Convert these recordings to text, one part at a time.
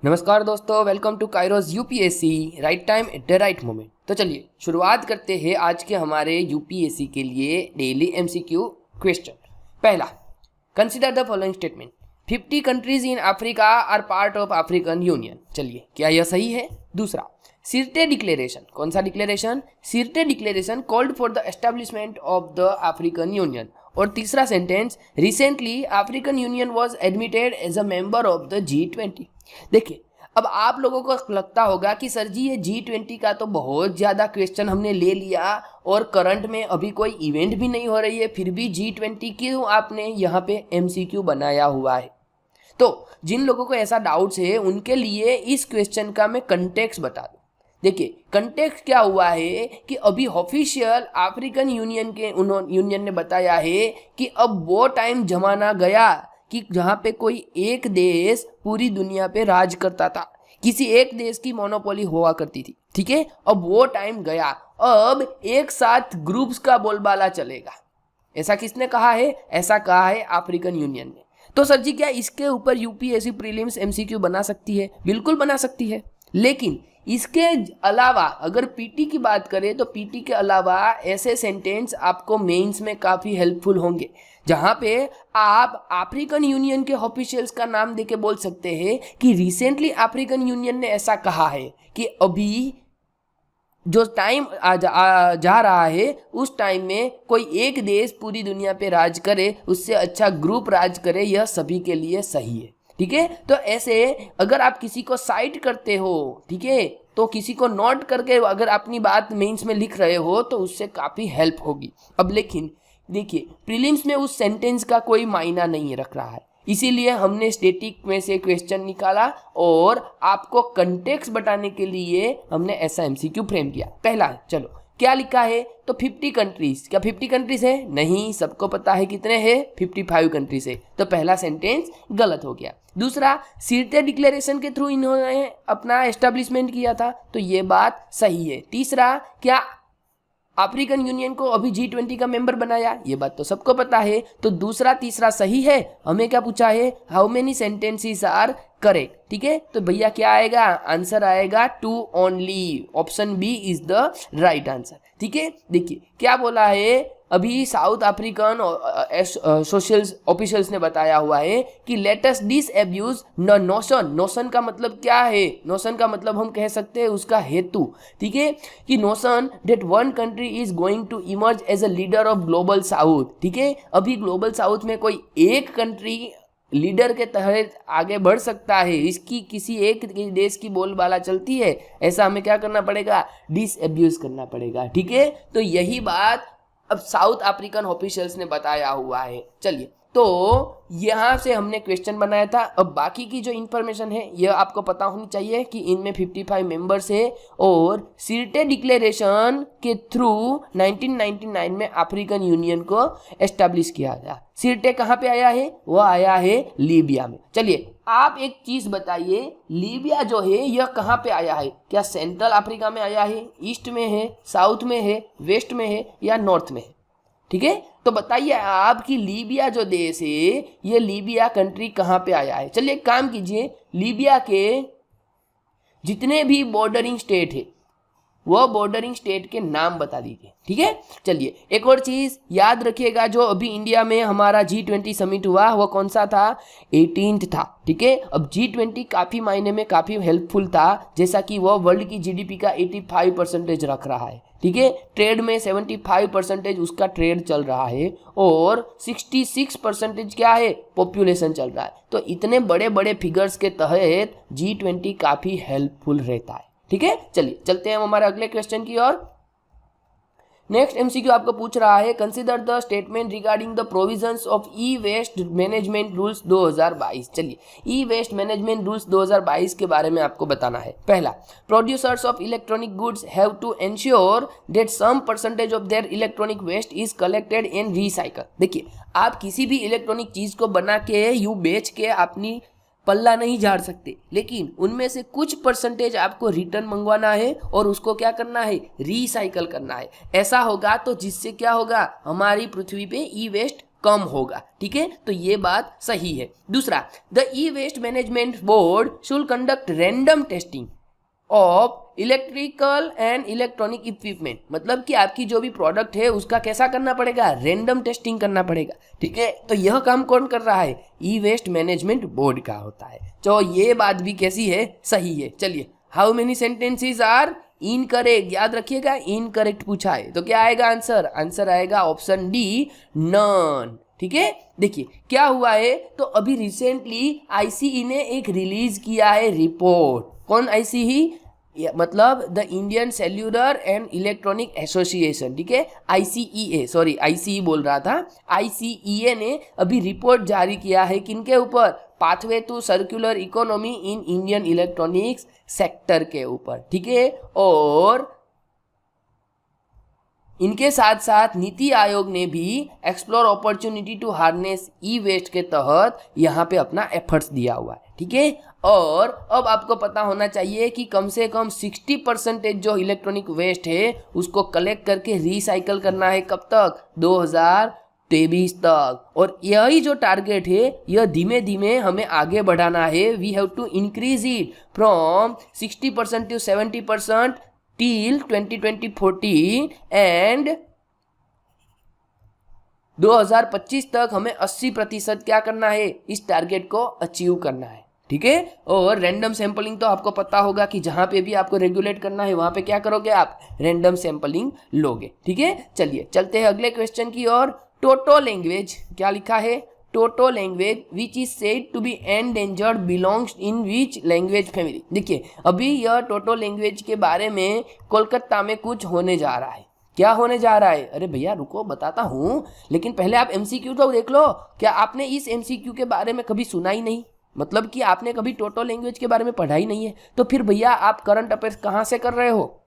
नमस्कार दोस्तों, welcome to Kairos UPSC, right time at the right moment. तो चलिए शुरुआत करते हैं आज के हमारे यूपीएससी के लिए डेली एमसीक्यू क्वेश्चन। पहला, consider the following statement, 50 countries in Africa are part of African union. चलिए, क्या यह सही है? दूसरा, सिरटे डिक्लेरेशन, कौन सा declaration? Sirte declaration called for the establishment of the African union. और तीसरा sentence, recently African union was admitted as a member of the G20। देखिए, अब आप लोगों को लगता होगा कि सर जी ये G20 का तो बहुत ज़्यादा क्वेश्चन हमने ले लिया और करंट में अभी कोई इवेंट भी नहीं हो रही है, फिर भी G20 क्यों आपने यहाँ पे MCQ बनाया हुआ है? तो जिन लोगों को ऐसा डाउट्स है उनके लिए इस क्वेश्चन का मैं कंटेक्स्ट बता दूँ। देखिए, कंटेक्स्ट क्या हुआ है कि अभी ऑफिशियल अफ्रीकन यूनियन ने बताया है कि अब वो टाइम जमाना गया कि जहाँ पे कोई एक देश पूरी दुनिया पे राज करता था, किसी एक देश की मोनोपोली हुआ करती थी। ठीक है, अब वो टाइम गया, अब एक साथ ग्रुप्स का बोलबाला चलेगा। ऐसा किसने कहा है? ऐसा कहा है अफ्रीकन यूनियन ने। तो सर जी क्या इसके ऊपर यूपीएससी प्रीलिम्स MCQ बना सकती है? बिल्कुल बना सकती है, लेकिन इसके अलावा अगर पीटी की बात करें तो पीटी के अलावा ऐसे सेंटेंस आपको मेंस में काफ़ी हेल्पफुल होंगे, जहाँ पे आप अफ्रीकन यूनियन के ऑफिशियल्स का नाम देके बोल सकते हैं कि रिसेंटली अफ्रीकन यूनियन ने ऐसा कहा है कि अभी जो टाइम जा रहा है उस टाइम में कोई एक देश पूरी दुनिया पे राज करे, उससे अच्छा ग्रुप राज करे, यह सभी के लिए सही है। ठीक है, तो ऐसे अगर आप किसी को साइट करते हो, ठीक है, तो किसी को नोट करके अगर अपनी बात मेंस में लिख रहे हो तो उससे काफ़ी हेल्प होगी। अब लेकिन देखिए, प्रीलिम्स में उस सेंटेंस का कोई मायना नहीं रख रहा है, इसीलिए हमने स्टैटिक में से क्वेश्चन निकाला और आपको कंटेक्स्ट बताने के लिए हमने ऐसा MCQ फ्रेम किया। पहला, चलो क्या लिखा है? तो 50 कंट्रीज। क्या 50 कंट्रीज है? नहीं, सबको पता है कितने हैं, 55 कंट्रीज है। तो पहला सेंटेंस गलत हो गया। दूसरा, सिरटे डिक्लेरेशन के थ्रू इन्होंने अपना एस्टेब्लिशमेंट किया था, तो ये बात सही है। तीसरा, क्या अफ्रीकन यूनियन को अभी G20 का मेंबर बनाया? ये बात तो सबको पता है, तो दूसरा तीसरा सही है। हमें क्या पूछा है? How many sentences are correct. ठीक है, तो भैया क्या आएगा? आंसर आएगा 2 only. Option B is the right answer. ठीक है, देखिए क्या बोला है, अभी साउथ अफ्रीकन सोशल ऑफिशियल्स ने बताया हुआ है कि लेटेस्ट डिसएब्यूज नोशन। नोशन का मतलब क्या है? नोशन का मतलब हम कह सकते हैं उसका हेतु। ठीक है, कि notion that one country is going to emerge as a leader of global south. ठीक है, अभी ग्लोबल साउथ में कोई एक कंट्री लीडर के तहत आगे बढ़ सकता है, इसकी किसी एक देश की बोलबाला चलती है, ऐसा हमें क्या करना पड़ेगा? डिसएब्यूज करना पड़ेगा। ठीक है, तो यही बात अब साउथ अफ्रीकन ऑफिशियल्स ने बताया हुआ है। चलिए, तो यहाँ से हमने क्वेश्चन बनाया था। अब बाकी की जो इन्फॉर्मेशन है यह आपको पता होनी चाहिए कि इनमें 55 मेंबर्स है और सिरटे डिक्लेरेशन के थ्रू 1999 में अफ्रीकन यूनियन को एस्टेब्लिश किया गया। सिरटे कहाँ पे आया है? वो आया है लीबिया में। चलिए, आप एक चीज बताइए, लीबिया जो है यह कहाँ पे आया है? क्या सेंट्रल अफ्रीका में आया है, ईस्ट में है, साउथ में है, वेस्ट में है या नॉर्थ में है? ठीक है, तो बताइए आप कि लीबिया जो देश है, ये लीबिया कंट्री कहाँ पे आया है? चलिए एक काम कीजिए, लीबिया के जितने भी बॉर्डरिंग स्टेट है वो बॉर्डरिंग स्टेट के नाम बता दीजिए। ठीक है, चलिए एक और चीज याद रखिएगा, जो अभी इंडिया में हमारा G20 समिट हुआ वो कौन सा था? 18th था। ठीक है, अब G20 काफी मायने में काफी हेल्पफुल था, जैसा कि वो वर्ल्ड की GDP का 85% रख रहा है। ठीक है, ट्रेड में 75% उसका ट्रेड चल रहा है और 66% क्या है? पॉपुलेशन चल रहा है। तो इतने बड़े बड़े फिगर्स के तहत G20 काफी हेल्पफुल रहता है। ठीक है, चलिए चलते हैं हम हमारे अगले क्वेश्चन की ओर। नेक्स्ट MCQ आपको पूछ रहा है, consider the statement regarding the provisions of E waste management rules 2022। चलिए, ई वेस्ट मैनेजमेंट रूल्स 2022 के बारे में आपको बताना है। पहला, producers of electronic goods have to ensure that some percentage of their electronic waste is collected and recycle. देखिए, आप किसी भी इलेक्ट्रॉनिक चीज को बना के यूं बेच के अपनी पल्ला नहीं झाड़ सकते, लेकिन उनमें से कुछ परसेंटेज आपको रिटर्न मंगवाना है और उसको क्या करना है? रिसाइकल करना है। ऐसा होगा तो जिससे क्या होगा? हमारी पृथ्वी पे ई वेस्ट कम होगा। ठीक है, तो ये बात सही है। दूसरा, the E waste management board should conduct random testing of electrical and electronic equipment, मतलब कि आपकी जो भी प्रोडक्ट है उसका कैसा करना पड़ेगा, रैंडम टेस्टिंग करना पड़ेगा। ठीक है, तो यह काम कौन कर रहा है, ई वेस्ट मैनेजमेंट बोर्ड का होता है। तो ये बात भी कैसी है, सही है। चलिए, how many sentences are incorrect, याद रखिएगा इनकरेक्ट पूछा है तो क्या आएगा आंसर, आंसर आएगा ऑप्शन डी, नन। ठीक है, देखिए क्या हुआ है, तो अभी रिसेंटली आईसीई ने एक रिलीज किया है रिपोर्ट। कौन आईसीई, मतलब the Indian cellular and electronic association. ठीक है, आईसीईए, सॉरी आईसीई बोल रहा था, आईसीईए ने अभी रिपोर्ट जारी किया है किनके ऊपर, pathway to circular economy in Indian electronics sector के ऊपर। ठीक है, और इनके साथ साथ नीति आयोग ने भी explore opportunity to harness E waste के तहत यहाँ पे अपना एफर्ट्स दिया हुआ है। ठीक है, और अब आपको पता होना चाहिए कि कम से कम 60% जो इलेक्ट्रॉनिक वेस्ट है उसको कलेक्ट करके रिसाइकल करना है, कब तक, 2023 तक। और यही जो टारगेट है यह धीमे धीमे हमें आगे बढ़ाना है। We have to increase it from 60% to 70% till 2040 and 2025 तक हमें 80% क्या करना है, इस टारगेट को अचीव करना है। ठीक है, और रैंडम सैंपलिंग तो आपको पता होगा कि जहां पे भी आपको रेगुलेट करना है वहां पे क्या करोगे आप, रैंडम सैंपलिंग लोगे। ठीक है, चलिए चलते हैं अगले क्वेश्चन की ओर। टोटो लैंग्वेज, क्या लिखा है, Toto language which is said to be endangered belongs in which language family. देखिए अभी यह टोटो लैंग्वेज के बारे में कोलकाता में कुछ होने जा रहा है। क्या होने जा रहा है, अरे भैया रुको बताता हूँ, लेकिन पहले आप एमसीक्यू तो देख लो। क्या आपने इस एमसीक्यू के बारे में कभी सुना ही नहीं, मतलब कि आपने कभी टोटो लैंग्वेज के बारे में पढ़ा ही नहीं है, तो फिर भैया आप करंट अफेयर्स कहाँ से कर रहे हो,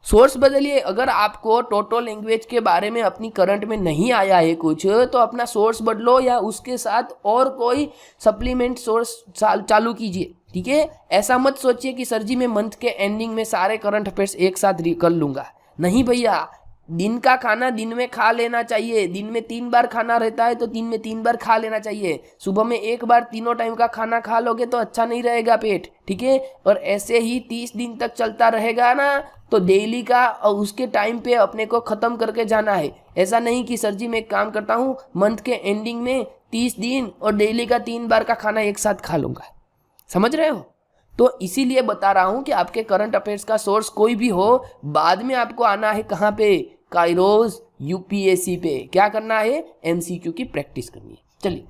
सोर्स बदलिए। अगर आपको टोटो लैंग्वेज के बारे में अपनी करंट में नहीं आया है कुछ, तो अपना सोर्स बदलो या उसके साथ और कोई सप्लीमेंट सोर्स चालू कीजिए। ठीक है, ऐसा मत सोचिए कि सर जी मैं मंथ के एंडिंग में सारे करंट अफेयर्स एक साथ कर लूंगा। नहीं भैया, दिन का खाना दिन में खा लेना चाहिए। दिन में 3 बार खाना रहता है तो दिन में 3 बार खा लेना चाहिए। सुबह में 1 बार तीनों टाइम का खाना खा लोगे तो अच्छा नहीं रहेगा पेट। ठीक है, और ऐसे ही 30 दिन तक चलता रहेगा ना, तो डेली का और उसके टाइम पे अपने को ख़त्म करके जाना है। ऐसा नहीं कि सर जी मैं एक काम करता हूँ मंथ के एंडिंग में 30 दिन और डेली का 3 बार का खाना एक साथ खा लूँगा। समझ रहे हो, तो इसीलिए बता रहा हूँ कि आपके करंट अफेयर्स का सोर्स कोई भी हो, बाद में आपको आना है कहाँ पे, काइरोज यूपीएससी पे। क्या करना है, एमसीक्यू की प्रैक्टिस करनी है। चलिए,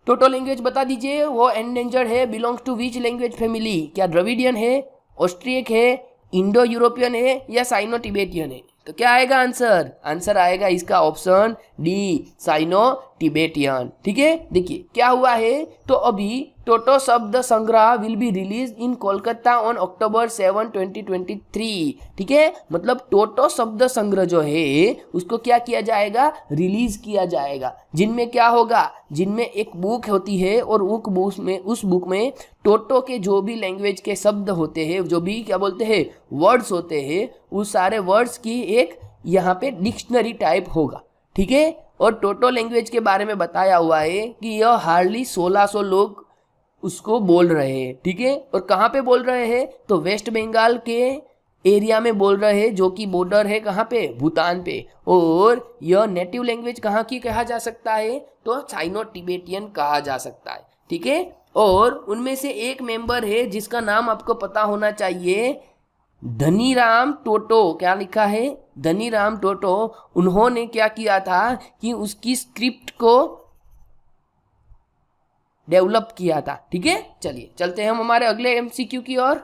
टोटो लैंग्वेज बता दीजिए, वो एंडेंजर्ड है, belongs to which language family. क्या द्रविडियन है, ऑस्ट्रियक है, इंडो यूरोपियन है या साइनो टिबेटियन है। तो क्या आएगा आंसर, आंसर आएगा इसका ऑप्शन डी, साइनो टिबेटियन। ठीक है, देखिए क्या हुआ है, तो अभी टोटो शब्द संग्रह will be release in Kolkata on October 7, 2023। ठीक है, मतलब टोटो शब्द संग्रह जो है उसको क्या किया जाएगा, रिलीज किया जाएगा। जिनमें क्या होगा, जिनमें एक बुक होती है और उस बुक में टोटो के जो भी लैंग्वेज के शब्द होते हैं, जो भी क्या बोलते हैं वर्ड्स होते हैं, उस सारे वर्ड्स की एक यहाँ पे डिक्शनरी टाइप होगा। ठीक है, और टोटो लैंग्वेज के बारे में बताया हुआ है कि यह हार्डली 1600 लोग उसको बोल रहे हैं। ठीक है, और कहाँ पे बोल रहे हैं, तो वेस्ट बंगाल के एरिया में बोल रहे हैं, जो कि बॉर्डर है कहाँ पे, भूटान पे। और यह नेटिव लैंग्वेज कहाँ की कहा जा सकता है, तो साइनो टिबेटियन कहा जा सकता है। ठीक है, और उनमें से एक मेंबर है जिसका नाम आपको पता होना चाहिए, धनीराम टोटो। क्या लिखा है, धनीराम टोटो। उन्होंने क्या किया था कि उसकी स्क्रिप्ट को डेवलप किया था। ठीक है, चलिए चलते हैं हम हमारे अगले एमसीक्यू की ओर।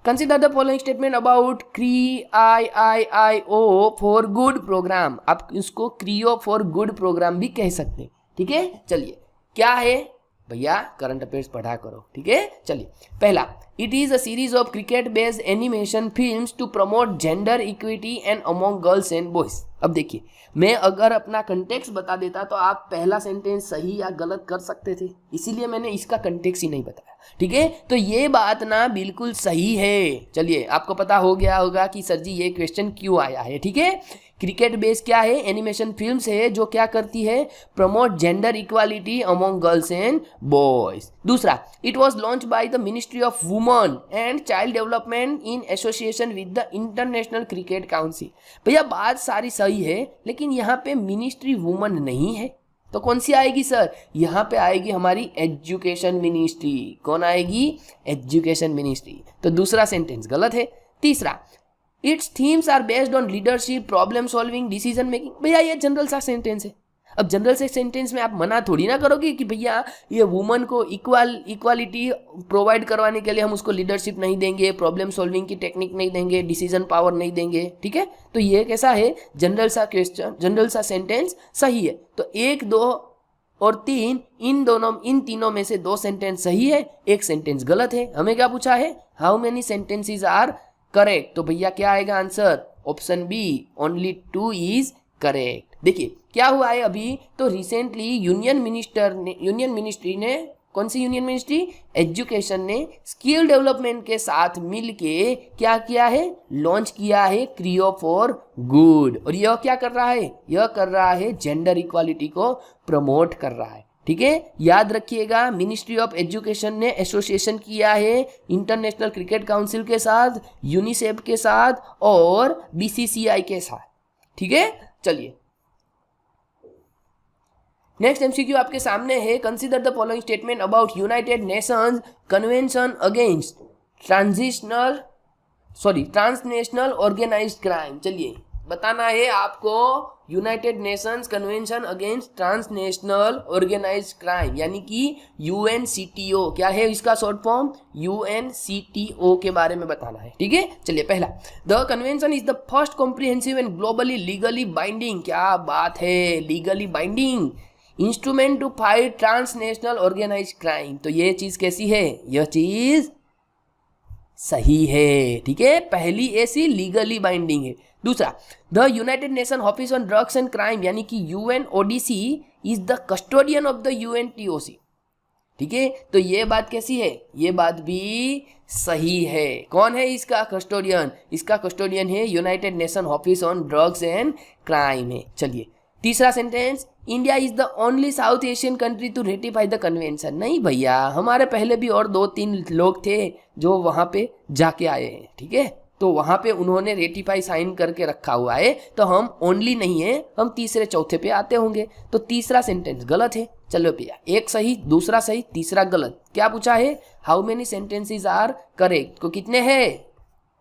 Consider the following statement about CRIO for good program. आप इसको क्रियो फॉर गुड प्रोग्राम भी कह सकते हैं। ठीक है, चलिए क्या है भैया, करंट अफेयर्स पढ़ा करो। ठीक है, चलिए पहला, it is a series of cricket based animation films to promote gender equity and among girls and boys. अब देखिए, मैं अगर अपना कंटेक्स्ट बता देता तो आप पहला सेंटेंस सही या गलत कर सकते थे, इसीलिए मैंने इसका कंटेक्स्ट ही नहीं बताया। ठीक है, तो ये बात ना बिल्कुल सही है। चलिए, आपको पता हो गया होगा कि सर जी ये क्वेश्चन क्यों आया है। ठीक है, क्रिकेट बेस क्या है, एनिमेशन फिल्म्स है जो क्या करती है, promote gender equality among girls and boys. दूसरा, it was launch by the ministry of women and child development in association with the international cricket council. भैया बात सारी सही है, लेकिन यहाँ पे मिनिस्ट्री वुमेन नहीं है, तो कौन सी आएगी सर, यहाँ पे आएगी हमारी एजुकेशन मिनिस्ट्री। कौन आएगी, एजुकेशन मिनिस्ट्री। तो दूसरा सेंटेंस गलत है। तीसरा, its themes are based on leadership, problem solving, decision making. भैया ये जनरल सा सेंटेंस है। अब जनरल से सेंटेंस में आप मना थोड़ी ना करोगे कि भैया ये वुमन को इक्वालिटी प्रोवाइड करवाने के लिए हम उसको लीडरशिप नहीं देंगे, प्रॉब्लम सॉल्विंग की टेक्निक नहीं देंगे, डिसीजन पावर नहीं देंगे। ठीक है, तो ये कैसा है, जनरल सा क्वेश्चन, जनरल सा सेंटेंस सही है। तो 1, 2 और 3 इन तीनों में से 2 सेंटेंस सही है, 1 सेंटेंस गलत है। हमें क्या पूछा है, how many sentences are correct. तो भैया क्या आएगा answer, option B, only 2 is correct. देखिए क्या हुआ है अभी, तो रिसेंटली यूनियन मिनिस्ट्री ने, कौन सी यूनियन मिनिस्ट्री, एजुकेशन ने स्किल डेवलपमेंट के साथ मिलके क्या किया है, लॉन्च किया है क्रियो फॉर गुड। और यह क्या कर रहा है, यह कर रहा है जेंडर इक्वालिटी को प्रमोट कर रहा है। ठीक है, याद रखिएगा, मिनिस्ट्री ऑफ एजुकेशन ने एसोसिएशन किया है इंटरनेशनल क्रिकेट काउंसिल के साथ, यूनिसेफ के साथ और बीसीसीआई के साथ। ठीक है, चलिए नेक्स्ट एमसीक्यू आपके सामने है। Consider the following statement about United Nations convention against transnational organised crime. चलिए बताना है आपको, United Nations convention against transnational organised crime यानी कि यूएनसीटीओ, क्या है इसका शॉर्ट फॉर्म, यूएनसीटीओ के बारे में बताना है। ठीक है, चलिए पहला, the convention is the first comprehensive and globally legally binding, क्या बात है, legally binding instrument to fight transnational organised crime. तो ये चीज कैसी है, यह चीज सही है। ठीक है, पहली ऐसी लीगली बाइंडिंग है। दूसरा, the united nation office on drugs and crime यानी कि UNODC is the custodian of the UNTOC. ठीक है, तो ये बात कैसी है, ये बात भी सही है। कौन है इसका कस्टोडियन, इसका कस्टोडियन है United nation office on drugs and crime है। चलिए तीसरा sentence, India is the only South Asian country to ratify the convention. नहीं भैया, हमारे पहले भी और 2-3 लोग थे जो वहां पे जाके आए हैं। ठीक है, तो वहां पे उन्होंने रेटिफाई साइन करके रखा हुआ है, तो हम ओनली नहीं है, हम तीसरे चौथे पे आते होंगे। तो तीसरा सेंटेंस गलत है। चलो भैया, एक सही, दूसरा सही, तीसरा गलत। क्या पूछा है, how many sentences are correct, को कितने हैं,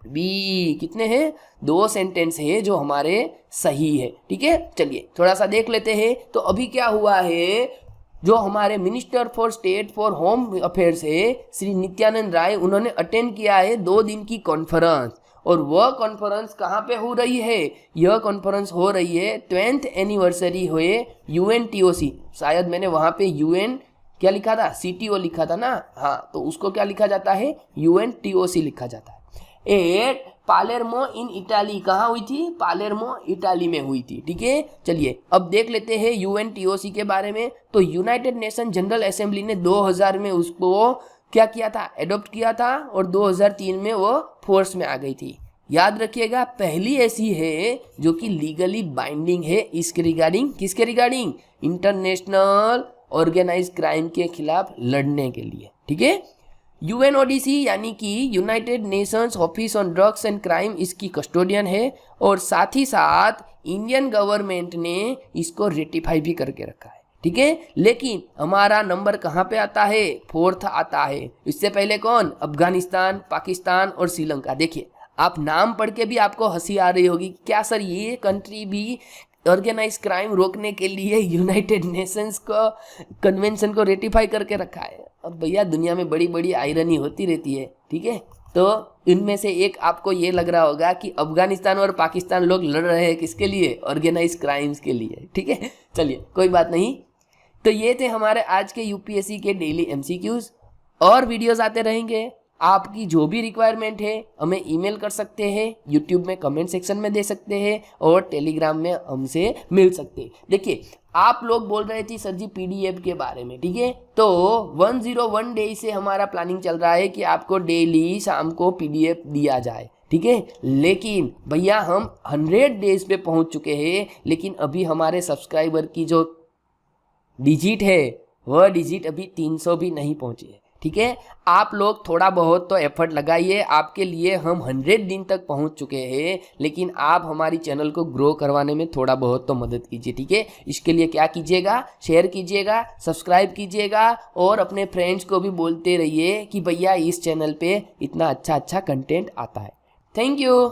बी, कितने हैं, 2 सेंटेंस है जो हमारे सही है। ठीक है, चलिए थोड़ा सा देख लेते हैं। तो अभी क्या हुआ है, जो हमारे minister for state for home affairs है श्री नित्यानंद राय, उन्होंने अटेंड किया है 2 दिन की कॉन्फ्रेंस। और वह कॉन्फ्रेंस कहाँ पे हो रही है, यह कॉन्फ्रेंस हो रही है 20th एनिवर्सरी हुए यूएनटीओसी। शायद मैंने वहाँ पे यूएन क्या लिखा था, सीटीओ लिखा था ना, हाँ, तो उसको क्या लिखा जाता है, यूएनटीओसी लिखा जाता है। एट पालेर्मो इन इटाली, कहाँ हुई थी, पालेर्मो इटाली में हुई थी। ठीक है, चलिए अब देख लेते हैं यूएनटीओसी के बारे में। तो यूनाइटेड नेशन जनरल असेंबली ने 2000 में उसको क्या किया था, एडॉप्ट किया था, और 2003 में वो फोर्स में आ गई थी। याद रखिएगा, पहली ऐसी है जो कि लीगली बाइंडिंग है इसके रिगार्डिंग, किसके रिगार्डिंग, इंटरनेशनल ऑर्गेनाइज्ड क्राइम के खिलाफ लड़ने के लिए। ठीक है, यूएनओडीसी यानी कि United Nations office on drugs and crime इसकी कस्टोडियन है, और साथ ही साथ इंडियन गवर्नमेंट ने इसको रेटिफाई भी करके रखा है। ठीक है, लेकिन हमारा नंबर कहाँ पे आता है, 4th आता है। इससे पहले कौन, अफगानिस्तान, पाकिस्तान और श्रीलंका। देखिए आप नाम पढ़ के भी आपको हंसी आ रही होगी, क्या सर ये कंट्री भी ऑर्गेनाइज क्राइम रोकने के लिए यूनाइटेड नेशंस को कन्वेंशन को रेटिफाई करके रखा है। अब भैया दुनिया में बड़ी बड़ी आयरनी होती रहती है। ठीक है, तो इनमें से एक आपको ये लग रहा होगा कि अफगानिस्तान और पाकिस्तान लोग लड़ रहे हैं किसके लिए, ऑर्गेनाइज क्राइम्स के लिए। ठीक है, चलिए कोई बात नहीं। तो ये थे हमारे आज के यूपीएससी के डेली एमसीक्यूज, और वीडियोस आते रहेंगे। आपकी जो भी रिक्वायरमेंट है हमें ईमेल कर सकते हैं, यूट्यूब में कमेंट सेक्शन में दे सकते हैं, और टेलीग्राम में हमसे मिल सकते हैं। देखिए आप लोग बोल रहे थे सर जी पीडीएफ के बारे में, ठीक है, तो 101 डे से हमारा प्लानिंग चल रहा है कि आपको डेली शाम को पीडीएफ दिया जाए। ठीक है। लेकिन भैया हम 100 डेज पे पहुंच चुके हैं, लेकिन अभी हमारे सब्सक्राइबर की जो डिजिट है वह डिजिट अभी 300 भी नहीं पहुंची है, ठीक है। आप लोग थोड़ा बहुत तो एफर्ट लगाइए, आपके लिए हम 100 दिन तक पहुंच चुके हैं, लेकिन आप हमारी चैनल को ग्रो करवाने में थोड़ा बहुत तो मदद कीजिए, ठीक है। इसके लिए क्या कीजिएगा, शेयर कीजिएगा, सब्सक्राइब कीजिएगा और अपने फ्रेंड्स को भी बोलते रहिए कि भैया इस चैनल पे इतना अच्छा अच्छा कंटेंट आता है। Thank you.